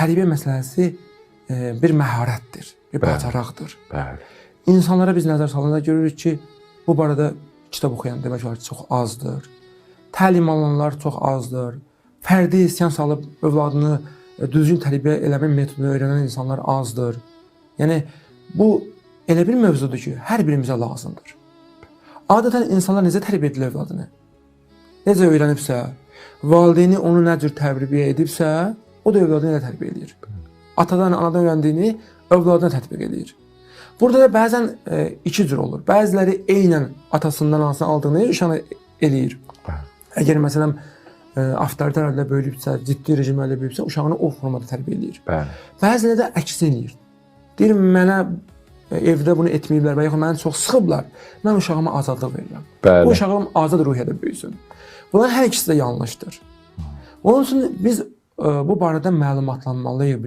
tərbiyə məsələsi bir məharətdir, bir bacaraqdır. Bəli. İnsanlara biz nəzər salanda görürük ki, bu barədə kitab oxuyan demək olar ki, çox azdır. Təlim alanlar çox azdır. Fərdi isyan salıb övladını düzgün tərbiyə eləmə metodunu öyrənən insanlar azdır. Yəni, bu elə bir mövzudur ki, hər birimizə lazımdır. Adətən insanlar necə tərbiyə edilir övladını? Necə öyrənibsə, valideyni onu nə cür tərbiyə edibsə, o da övladını elə tərbiyə edir. Atadan, anadan öyrəndiyini övladına tətbiq edir. Burada da bəzən iki cür olur. Bəziləri eynən atasından hansını aldığını uşağına eləyir. Əgər məsələn, avtoritar ailədə böyüyübsə, ciddi rejimlərlə böyüyübsə, uşağını o formada tərbiyə edir. Bəziləri də əksini eləyir. Deyir, mənə evdə bunu etməyiblər və yaxud məni çox sıxıblar, mən uşağıma azadlıq verirəm. Bu uşağım azad ruhiyyədə böyüsün. Bunlar hər ikisi də yanlışdır. Onun üçün biz bu barədə məlumatlanmalıyıq.